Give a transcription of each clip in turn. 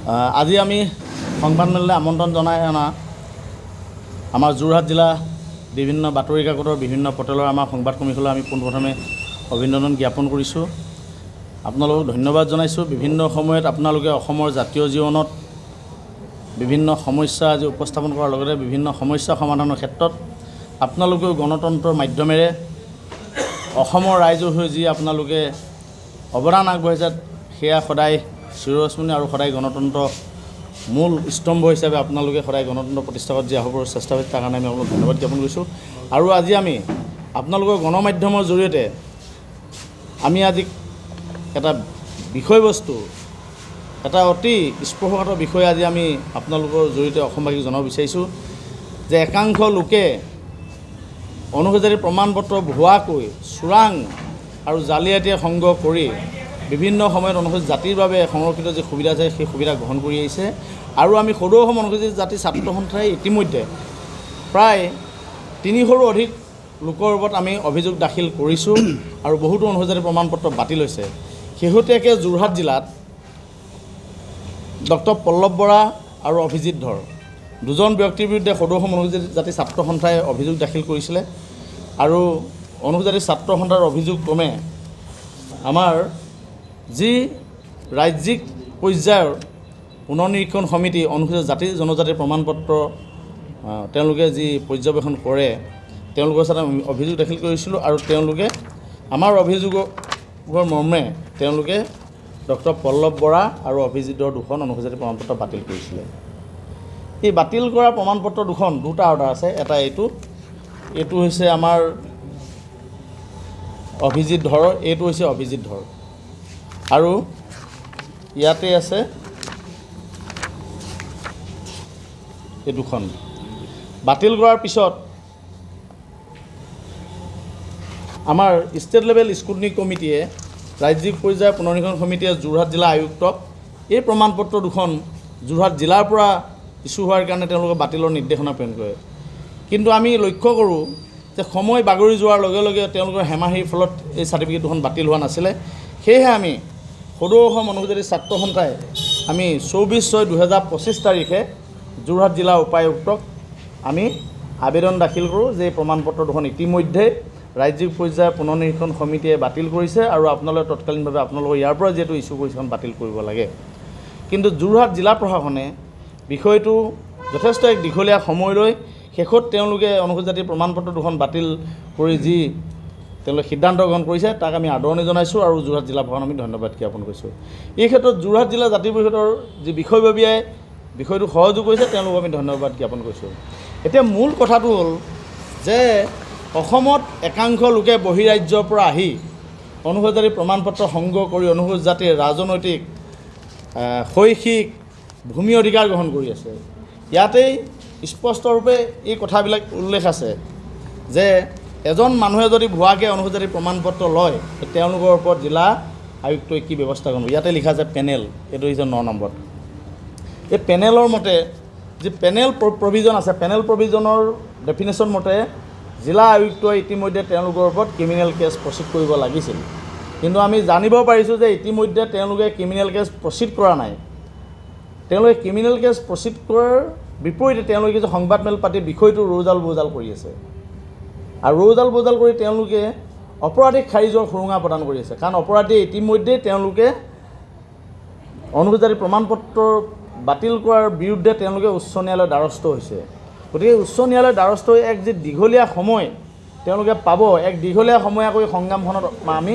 আজি আমি সংবাদমেললৈ আমন্ত্ৰণ জনাই অনা আমাৰ যোৰহাট জিলা বিভিন্ন বাতৰি কাকতৰ বিভিন্ন পৰ্টেলৰ আমাৰ সংবাদ কৰ্মীসকলক আমি পোনপ্ৰথমে অভিনন্দন জ্ঞাপন কৰিছোঁ। আপোনালোকক ধন্যবাদ জনাইছোঁ। বিভিন্ন সময়ত আপোনালোকে অসমৰ জাতীয় জীৱনত বিভিন্ন সমস্যা আজি উপস্থাপন কৰাৰ লগতে বিভিন্ন সমস্যা সমাধানৰ ক্ষেত্ৰত আপোনালোকেও গণতন্ত্ৰৰ মাধ্যমেৰে অসমৰ ৰাইজৰ হৈ যি আপোনালোকে অৱদান আগবঢ়াইছে সেয়া সদায় চিৰস্মৰণীয় আৰু সদায় গণতন্ত্ৰ মূল স্তম্ভ হিচাপে আপোনালোকে সদায় গণতন্ত্ৰ প্ৰতিষ্ঠাত যি আহিবৰ চেষ্টা কৰিছে তাৰ কাৰণে আমি আপোনালোকক ধন্যবাদ জ্ঞাপন কৰিছোঁ। আৰু আজি আমি আপোনালোকৰ গণমাধ্যমৰ জৰিয়তে আমি আজি এটা বিষয়বস্তু এটা অতি স্পৰ্শকাতৰ বিষয় আজি আমি আপোনালোকৰ জৰিয়তে অসমবাসীক জনাব বিচাৰিছোঁ যে একাংশ লোকে অনুসূচিত প্ৰমাণপত্ৰ ভুৱাকৈ চোৰাং আৰু জালিয়াতিয়ে সংগ্ৰহ কৰি বিভিন্ন সময়ত অনুসূচিত জাতিৰ বাবে সংৰক্ষিত যি সুবিধা আছে সেই সুবিধা গ্ৰহণ কৰি আহিছে। আৰু আমি সদৌ অসম অনুসূচিত জাতি ছাত্ৰ সন্থাই ইতিমধ্যে প্ৰায় 300ৰো অধিক লোকৰ ওপৰত আমি অভিযোগ দাখিল কৰিছোঁ আৰু বহুতো অনুসূচিত প্ৰমাণপত্ৰ বাতিল হৈছে। শেহতীয়াকৈ যোৰহাট জিলাত ডক্টৰ পল্লৱ বৰা আৰু অভিজিত ধৰ দুজন ব্যক্তিৰ বিৰুদ্ধে সদৌ অসম অনুসূচিত জাতি ছাত্ৰ সন্থাই অভিযোগ দাখিল কৰিছিলে। আৰু অনুসূচিত ছাত্ৰ সন্থাৰ অভিযোগ ক্ৰমে আমাৰ যি ৰাজ্যিক পৰ্যায়ৰ পুনৰ্নিৰীক্ষণ সমিতি অনুসূচিত জাতি জনজাতিৰ প্ৰমাণপত্ৰ তেওঁলোকে যি পৰ্যবেক্ষণ কৰে তেওঁলোকৰ ওচৰত আমি অভিযোগ দাখিল কৰিছিলোঁ। আৰু তেওঁলোকে আমাৰ অভিযোগৰ মৰ্মে তেওঁলোকে ডক্টৰ পল্লৱ বৰা আৰু অভিজিতৰ দুখন অনুসূচিত প্ৰমাণপত্ৰ বাতিল কৰিছিলে। এই বাতিল কৰা প্ৰমাণপত্ৰ দুটা অৰ্ডাৰ আছে। এটা এইটো হৈছে আমাৰ অভিজিত ধৰৰ, এইটো হৈছে অভিজিত ধৰ, আৰু ইয়াতে আছে এই দুখন। বাতিল কৰাৰ পিছত আমাৰ ষ্টেট লেভেল স্ক্ৰুটিনি কমিটিয়ে ৰাজ্যিক পৰ্যায়ৰ পুনৰ্নিৰীক্ষণ সমিতিয়ে যোৰহাট জিলা আয়ুক্তক এই প্ৰমাণপত্ৰ দুখন যোৰহাট জিলাৰ পৰা ইছ্যু হোৱাৰ কাৰণে তেওঁলোকে বাতিলৰ নিৰ্দেশনা প্ৰেৰণ কৰে। কিন্তু আমি লক্ষ্য কৰোঁ যে সময় বাগৰি যোৱাৰ লগে লগে তেওঁলোকৰ হেমাহিৰ ফলত এই চাৰ্টিফিকেট দুখন বাতিল হোৱা নাছিলে। সেয়েহে আমি সদৌ অসম অনুসূচিত ছাত্ৰ সন্থাই আমি 24/6/2025 তাৰিখে যোৰহাট জিলা উপায়ুক্তক আমি আবেদন দাখিল কৰোঁ যে এই প্ৰমাণপত্ৰ দুখন ইতিমধ্যে ৰাজ্যিক পৰ্যায়ৰ পুনৰ্নিৰীক্ষণ সমিতিয়ে বাতিল কৰিছে আৰু আপোনালোকে তৎকালীনভাৱে আপোনালোকৰ ইয়াৰ পৰা যিহেতু ইছ্যু কৰিছে এখন বাতিল কৰিব লাগে। কিন্তু যোৰহাট জিলা প্ৰশাসনে বিষয়টো যথেষ্ট এক দীঘলীয়া সময় লৈ শেষত তেওঁলোকে অনুসূচিত জাতিৰ প্ৰমাণপত্ৰ দুখন বাতিল কৰি যি তেওঁলোকে সিদ্ধান্ত গ্ৰহণ কৰিছে তাক আমি আদৰণি জনাইছোঁ আৰু যোৰহাট জিলা প্ৰশাসনক আমি ধন্যবাদ জ্ঞাপন কৰিছোঁ। এই ক্ষেত্ৰত যোৰহাট জিলা জাতি পৰিষদৰ যি বিষয়ববীয়াই বিষয়টো সহযোগ কৰিছে তেওঁলোকক আমি ধন্যবাদ জ্ঞাপন কৰিছোঁ। এতিয়া মূল কথাটো হ'ল যে অসমত একাংশ লোকে বহিৰাজ্যৰ পৰা আহি অনুসূচিত জাতিৰ প্ৰমাণপত্ৰ সংগ্ৰহ কৰি অনুসূচিত জাতিৰ ৰাজনৈতিক শৈক্ষিক ভূমি অধিকাৰ গ্ৰহণ কৰি আছে। ইয়াতেই স্পষ্টৰূপে এই কথাবিলাক উল্লেখ আছে যে এজন মানুহে যদি ভুৱাকৈ অনুসূচিত জাতিৰ প্ৰমাণপত্ৰ লয় তেওঁলোকৰ ওপৰত জিলা আয়ুক্তই কি ব্যৱস্থা কৰিব। ইয়াতে লিখা আছে পেনেল, এইটো হৈছে 9 নম্বৰ। এই পেনেলৰ মতে যি পেনেল প্ৰভিজন আছে, পেনেল প্ৰভিজনৰ ডেফিনেশ্যন মতে জিলা আয়ুক্তই ইতিমধ্যে তেওঁলোকৰ ওপৰত ক্ৰিমিনেল কেছ প্ৰচিড কৰিব লাগিছিল। কিন্তু আমি জানিব পাৰিছোঁ যে ইতিমধ্যে তেওঁলোকে ক্ৰিমিনেল কেছ প্ৰচিড কৰা নাই। তেওঁলোকে ক্ৰিমিনেল কেছ প্ৰচিড কৰাৰ বিপৰীতে তেওঁলোকে যে সংবাদমেল পাতি বিষয়টো ৰৌজাল বৌজাল কৰি আছে আৰু ৰৌজাল বৌজাল কৰি তেওঁলোকে অপৰাধীক খাৰিজৰ সুৰুঙা প্ৰদান কৰি আছে। কাৰণ অপৰাধীয়ে ইতিমধ্যে তেওঁলোকে অনুসূচিত জাতিৰ প্ৰমাণপত্ৰ বাতিল কৰাৰ বিৰুদ্ধে তেওঁলোকে উচ্চ ন্যায়ালয়ৰ দ্বাৰস্থ হৈছে। গতিকে উচ্চ ন্যায়ালয়ৰ দ্বাৰস্থ হৈ এক যি দীঘলীয়া সময় তেওঁলোকে পাব, এক দীঘলীয়া সময়কৈ সংগ্ৰামখনত আমি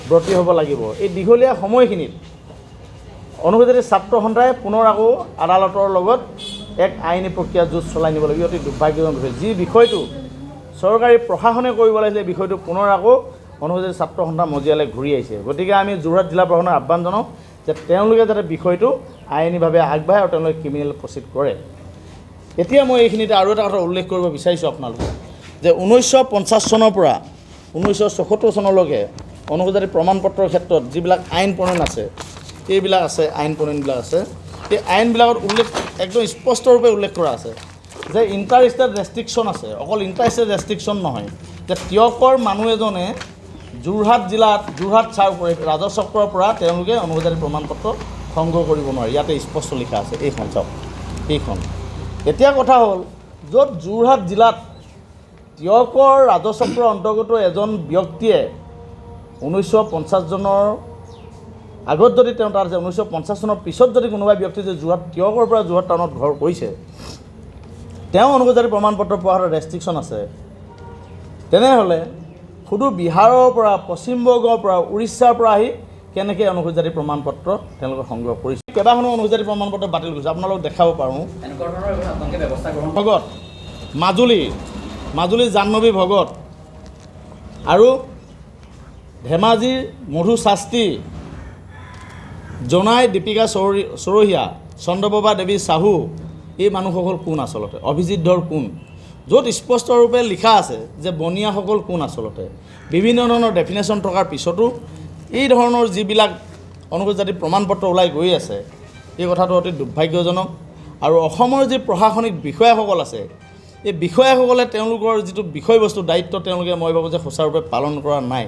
ব্ৰতী হ'ব লাগিব। এই দীঘলীয়া সময়খিনিত অনুসূচিত জাতিৰ ছাত্ৰ সন্থাই পুনৰ আকৌ আদালতৰ লগত এক আইনী প্ৰক্ৰিয়া যুঁজ চলাই নিব লাগিব। অতি দুৰ্ভাগ্যজনক বিষয়। যি বিষয়টো চৰকাৰী প্ৰশাসনে কৰিব লাগিছিলে বিষয়টো পুনৰ আকৌ অনুসূচিত ছাত্ৰ সন্থা মজিয়ালৈ ঘূৰি আহিছে। গতিকে আমি যোৰহাট জিলা প্ৰশাসনৰ আহ্বান জনাওঁ যে তেওঁলোকে যাতে বিষয়টো আইনীভাৱে আগবাঢ়ে আৰু তেওঁলোকে ক্ৰিমিনেল প্ৰচিড কৰে। এতিয়া মই এইখিনিতে আৰু এটা কথা উল্লেখ কৰিব বিচাৰিছোঁ আপোনালোকক যে 1950 চনৰ পৰা 1974 চনলৈকে অনুসূচিত জাতিৰ প্ৰমাণপত্ৰৰ ক্ষেত্ৰত যিবিলাক আইন প্ৰণয়ন আছে এইবিলাক আছে, আইন প্ৰণয়নবিলাক আছে। এই আইনবিলাকত উল্লেখ একদম স্পষ্টৰূপে উল্লেখ কৰা আছে যে ইণ্টাৰ ষ্টেট ৰেষ্ট্ৰিকশ্যন আছে। অকল ইণ্টাৰ ষ্টেট ৰেষ্ট্ৰিকশ্যন নহয় যে তিয়কৰ মানুহ এজনে যোৰহাট জিলাত যোৰহাট ৰাজহ চক্ৰৰ পৰা তেওঁলোকে অনুসূচিত জাতিৰ প্ৰমাণপত্ৰ সংগ্ৰহ কৰিব নোৱাৰি, ইয়াতে স্পষ্ট লিখা আছে। এইখন চাওক, এইখন। এতিয়া কথা হ'ল, য'ত যোৰহাট জিলাত তিয়কৰ ৰাজচক্ৰৰ অন্তৰ্গত এজন ব্যক্তিয়ে 1950 চনৰ আগত যদি তেওঁ তাত আছে, 1950 চনৰ পিছত যদি কোনোবা ব্যক্তি যে যোৰহাট তিয়কৰ পৰা যোৰহাট টাউনত ঘৰ কৰিছে, তেওঁ অনুপজাতি প্ৰমাণ পত্ৰ পোৱাৰ হাতত ৰেষ্ট্ৰিকশ্যন আছে, তেনেহ'লে সুদূ বিহাৰৰ পৰা, পশ্চিমবংগৰ পৰা, উৰিষ্যাৰ পৰা আহি কেনেকৈ অনুপজাতি প্ৰমাণ পত্ৰ তেওঁলোকে সংগ্ৰহ কৰিছে। কেইবাখনো অনুপজাতি প্ৰমাণ পত্ৰ বাতিল কৰিছে, আপোনালোকক দেখাব পাৰোঁ। ভগত, মাজুলী জাহ্নৱী ভগত আৰু ধেমাজিৰ মধু শাস্ত্ৰী, জোনাই দীপিকা চৰহীয়া, চন্দ্ৰপ্ৰভা দেৱী চাহু, এই মানুহসকল কোন আচলতে? অভিজিৎ ধৰ কোন? য'ত স্পষ্টৰূপে লিখা আছে যে বনিয়াসকল কোন আচলতে। বিভিন্ন ধৰণৰ ডেফিনেশ্যন থকাৰ পিছতো এই ধৰণৰ যিবিলাক অনুপজাতি প্ৰমাণ পত্ৰ ওলাই গৈ আছে, এই কথাটো অতি দুৰ্ভাগ্যজনক। আৰু অসমৰ যি প্ৰশাসনিক বিষয়াসকল আছে, এই বিষয়াসকলে তেওঁলোকৰ যিটো বিষয়বস্তু দায়িত্ব তেওঁলোকে মই ভাবোঁ যে সুচাৰুৰূপে পালন কৰা নাই।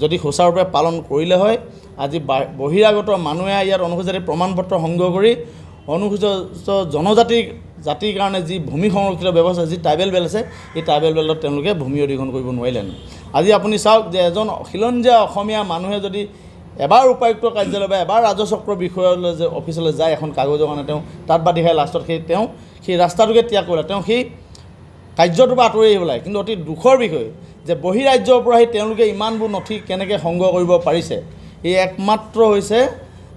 যদি সুচাৰুৰূপে পালন কৰিলে হয়, আজি বহিৰাগত মানুহে ইয়াত অনুপজাতি প্ৰমাণ পত্ৰ সংগ্ৰহ কৰি অনুসূচিত জাতিৰ কাৰণে যি ভূমি সংৰক্ষিত ব্যৱস্থা, যি ট্ৰাইবেল বেল্ট আছে, এই ট্ৰাইবেল বেল্টত তেওঁলোকে ভূমি অধিগ্ৰহণ কৰিব নোৱাৰিলেন। আজি আপুনি চাওক যে এজন খিলঞ্জীয়া অসমীয়া মানুহে যদি এবাৰ উপায়ুক্ত কাৰ্যালয় বা এবাৰ ৰাজচক্ৰ বিষয়ালৈ যে অফিচলৈ যায় এখন কাগজৰ কাৰণে, তেওঁ তাত বান্ধি খাই লাষ্টত সেই ৰাস্তাটোকে ত্যাগ কৰিলে, তেওঁ সেই কাৰ্যটোৰ পৰা আঁতৰি আহিব লাগে। কিন্তু অতি দুখৰ বিষয় যে বহিৰাজ্যৰ পৰা আহি তেওঁলোকে ইমানবোৰ নথি কেনেকৈ সংগ্ৰহ কৰিব পাৰিছে, এই একমাত্ৰ হৈছে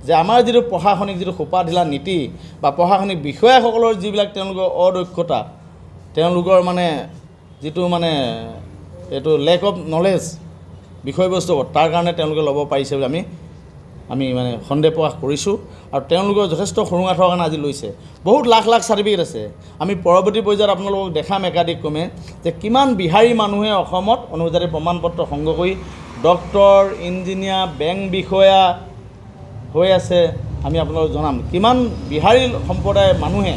যে আমাৰ যিটো প্ৰশাসনিক যিটো সোপাঢিলা নীতি বা প্ৰশাসনিক বিষয়াসকলৰ যিবিলাক তেওঁলোকৰ অদক্ষতা, তেওঁলোকৰ যিটো এইটো লেক অফ নলেজ বিষয়বস্তু, তাৰ কাৰণে তেওঁলোকে ল'ব পাৰিছে বুলি আমি সন্দেহ প্ৰকাশ কৰিছোঁ। আৰু তেওঁলোকৰ যথেষ্ট সুৰুঙা থকাৰ কাৰণে আজি লৈছে। বহুত লাখ লাখ চাৰ্টিফিকেট আছে। আমি পৰৱৰ্তী পৰ্যায়ত আপোনালোকক দেখাম একাধিক্ৰমে যে কিমান বিহাৰী মানুহে অসমত অনুপজাতি প্ৰমাণ পত্ৰ সংগ্ৰহ কৰি ডক্টৰ, ইঞ্জিনিয়াৰ, বেংক বিষয়া হৈ আছে। আমি আপোনালোকক জনাম কিমান বিহাৰী সম্প্ৰদায়ৰ মানুহে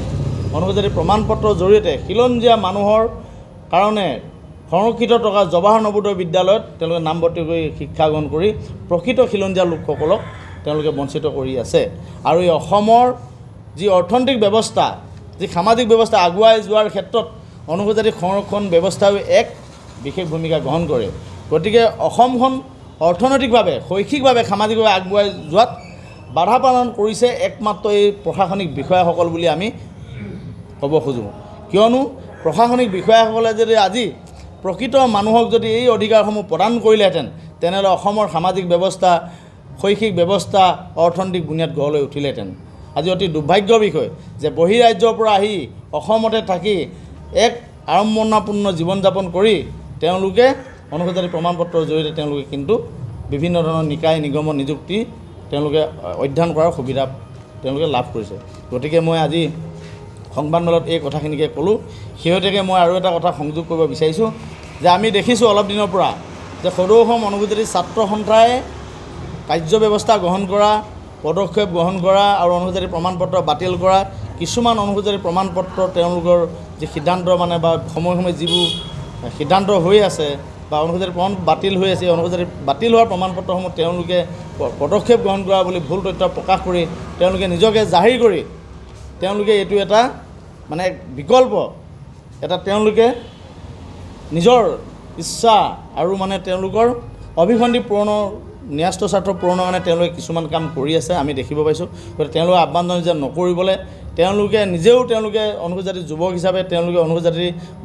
অনুপজাতি প্ৰমাণ পত্ৰৰ জৰিয়তে খিলঞ্জীয়া মানুহৰ কাৰণে সংৰক্ষিত থকা জৱাহৰ নৱোদয় বিদ্যালয়ত তেওঁলোকে নামভৰ্তি কৰি শিক্ষা গ্ৰহণ কৰি প্ৰকৃত খিলঞ্জীয়া লোকসকলক তেওঁলোকে বঞ্চিত কৰি আছে। আৰু এই অসমৰ যি অৰ্থনৈতিক ব্যৱস্থা, যি সামাজিক ব্যৱস্থা আগুৱাই যোৱাৰ ক্ষেত্ৰত অনুপজাতি সংৰক্ষণ ব্যৱস্থাও এক বিশেষ ভূমিকা গ্ৰহণ কৰে। গতিকে অসমখন অৰ্থনৈতিকভাৱে, শৈক্ষিকভাৱে, সামাজিকভাৱে আগুৱাই যোৱাত বাধা প্ৰদান কৰিছে একমাত্ৰ এই প্ৰশাসনিক বিষয়াসকল বুলি আমি ক'ব খোজোঁ। কিয়নো প্ৰশাসনিক বিষয়াসকলে যদি আজি প্ৰকৃত মানুহক যদি এই অধিকাৰসমূহ প্ৰদান কৰিলেহেঁতেন, তেনেহ'লে অসমৰ সামাজিক ব্যৱস্থা, শৈক্ষিক ব্যৱস্থা, অৰ্থনৈতিক বুনিয়াদ গঢ় লৈ উঠিলেহেঁতেন। আজি অতি দুৰ্ভাগ্যৰ বিষয় যে বহিৰাজ্যৰ পৰা আহি অসমতে থাকি এক আড়ম্বৰপূৰ্ণ জীৱন যাপন কৰি তেওঁলোকে অনুপজাতি প্ৰমাণ পত্ৰৰ জৰিয়তে তেওঁলোকে কিন্তু বিভিন্ন ধৰণৰ নিকায় নিগমৰ নিযুক্তি তেওঁলোকে অধ্যয়ন কৰাৰ সুবিধা তেওঁলোকে লাভ কৰিছে। গতিকে মই আজি সংবাদমেলত এই কথাখিনিকে ক'লোঁ। শেহতীয়াকৈ মই আৰু এটা কথা সংযোগ কৰিব বিচাৰিছোঁ যে আমি দেখিছোঁ অলপ দিনৰ পৰা যে সদৌ অসম অনুপজাতি ছাত্ৰ সন্থাই কাৰ্যব্যৱস্থা গ্ৰহণ কৰা, পদক্ষেপ গ্ৰহণ কৰা আৰু অনুপজাতি প্ৰমাণ পত্ৰ বাতিল কৰা, কিছুমান অনুপজাতি প্ৰমাণ পত্ৰ তেওঁলোকৰ যি সিদ্ধান্ত বা সময়ে সময়ে যিবোৰ সিদ্ধান্ত হৈ আছে বা অনুপজাতি প্ৰমাণ বাতিল হৈ আছে, অনুপজাতি বাতিল হোৱাৰ প্ৰমাণ পত্ৰসমূহ তেওঁলোকে পদক্ষেপ গ্ৰহণ কৰা বুলি ভুল তথ্য প্ৰকাশ কৰি তেওঁলোকে নিজকে জাহিৰ কৰি তেওঁলোকে এইটো এটা বিকল্প এটা তেওঁলোকে নিজৰ ইচ্ছা আৰু তেওঁলোকৰ অভিসন্ধি পূৰণৰ ন্যস্ত স্বাৰ্থ পূৰণৰ কাৰণে তেওঁলোকে কিছুমান কাম কৰি আছে, আমি দেখিব পাইছোঁ। গতিকে তেওঁলোকে আহ্বান জনাইছে যে নকৰিবলৈ। তেওঁলোকে নিজেও অনুপজাতি যুৱক হিচাপে তেওঁলোকে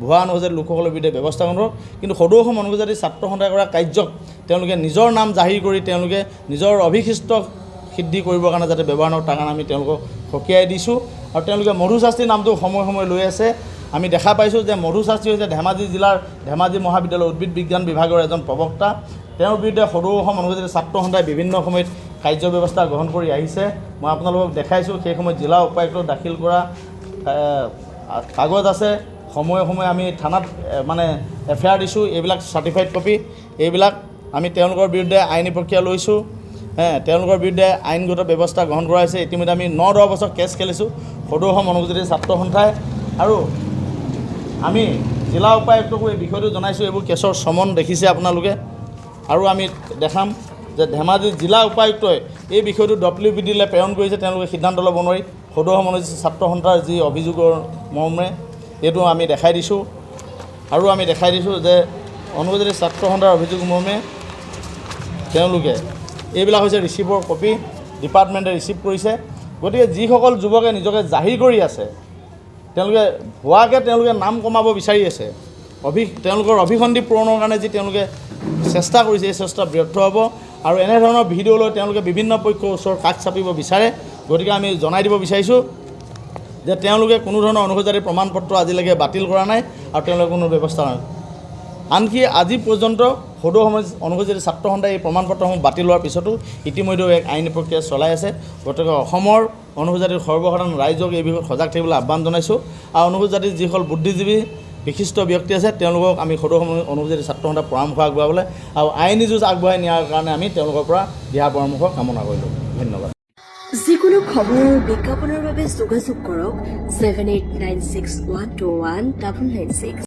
ভুৱা অনুপজাতি লোকসকলৰ বিৰুদ্ধে ব্যৱস্থা গ্ৰহণ কৰক। কিন্তু সদৌ অসম অনুপজাতি ছাত্ৰ সন্থাই কৰা কাৰ্যক তেওঁলোকে নিজৰ নাম জাহিৰ কৰি তেওঁলোকে নিজৰ অভিশিষ্ট সিদ্ধি কৰিবৰ কাৰণে যাতে ব্যৱহাৰ নকৰে, তাৰ কাৰণে আমি তেওঁলোকক সকীয়াই দিছোঁ। আৰু তেওঁলোকে মধু শাস্ত্ৰীৰ নামটো সময়ে সময়ে লৈ আছে। আমি দেখা পাইছোঁ যে মধু শাস্ত্ৰী হৈছে ধেমাজি জিলাৰ ধেমাজি মহাবিদ্যালয়ৰ উদ্ভিদ বিজ্ঞান বিভাগৰ এজন প্ৰবক্তা। তেওঁৰ বিৰুদ্ধে সদৌ অসম অনুপজাতি ছাত্ৰ সন্থাই বিভিন্ন সময়ত কাৰ্যব্যৱস্থা গ্ৰহণ কৰি আহিছে। মই আপোনালোকক দেখাইছোঁ সেই সময়ত জিলা উপায়ুক্তক দাখিল কৰা কাগজ আছে। সময়ে সময়ে আমি থানাত এফআইআৰ দিছোঁ। এইবিলাক চাৰ্টিফাইড কপি, এইবিলাক আমি তেওঁলোকৰ বিৰুদ্ধে আইনী প্ৰক্ৰিয়া লৈছোঁ। তেওঁলোকৰ বিৰুদ্ধে আইনগত ব্যৱস্থা গ্ৰহণ কৰা হৈছে। ইতিমধ্যে আমি 9-10 বছৰ কেছ খেলিছোঁ সদৌ অসম অনুপজাতি ছাত্ৰ সন্থাই। আৰু আমি জিলা উপায়ুক্তকো এই বিষয়টো জনাইছোঁ। এইবোৰ কেছৰ সমন দেখিছে আপোনালোকে। আৰু আমি দেখাম যে ধেমাজি জিলা উপায়ুক্তই এই বিষয়টো WPDলৈ প্ৰেৰণ কৰিছে, তেওঁলোকে সিদ্ধান্ত ল'ব নোৱাৰি সদৌ সমষ্টিৰ ছাত্ৰ সন্থাৰ যি অভিযোগৰ মৰ্মে এইটো আমি দেখাই দিছোঁ। আৰু আমি দেখাই দিছোঁ যে অনুসূচিত ছাত্ৰ সন্থাৰ অভিযোগ মৰ্মে তেওঁলোকে এইবিলাক হৈছে ৰিচিভৰ কপি, ডিপাৰ্টমেণ্টে ৰিচিভ কৰিছে। গতিকে যিসকল যুৱকে নিজকে জাহিৰ কৰি আছে, তেওঁলোকে ভুৱাকৈ তেওঁলোকে নাম কমাব বিচাৰি আছে, তেওঁলোকৰ অভিসন্ধি পূৰণৰ কাৰণে যি তেওঁলোকে চেষ্টা কৰিছে, এই চেষ্টা ব্যৰ্থ হ'ব। আৰু এনেধৰণৰ ভিডিঅ' লৈ তেওঁলোকে বিভিন্ন পক্ষৰ ওচৰত কাষ চাপিব বিচাৰে। গতিকে আমি জনাই দিব বিচাৰিছোঁ যে তেওঁলোকে কোনো ধৰণৰ অনুসূচিত জাতিৰ প্ৰমাণ পত্ৰ আজিলৈকে বাতিল কৰা নাই আৰু তেওঁলোকে কোনো ব্যৱস্থা নাই। আনকি আজি পৰ্যন্ত সদৌ অনুসূচিত ছাত্ৰ সন্থাই এই প্ৰমাণ পত্ৰসমূহ বাতিল হোৱাৰ পিছতো ইতিমধ্যে এক আইনী প্ৰক্ৰিয়া চলাই আছে। গতিকে অসমৰ অনুসূচিত জাতিৰ সৰ্বসাধাৰণ ৰাইজক এই বিষয়ত সজাগ থাকিবলৈ আহ্বান জনাইছোঁ। আৰু অনুসূচিত জাতিৰ যিসকল বুদ্ধিজীৱী বিশিষ্ট ব্যক্তি আছে, তেওঁলোকক আমি সদৌ অনুসূচিত ছাত্ৰ সন্থাৰ পৰামৰ্শ আগবঢ়াবলৈ আৰু আইনী যুঁজ আগবঢ়াই নিয়াৰ কাৰণে আমি তেওঁলোকৰ পৰা দিহা পৰামৰ্শ কামনা কৰিলোঁ। ধন্যবাদ। যিকোনো খবৰ বিজ্ঞাপনৰ বাবে যোগাযোগ কৰক 7896121996।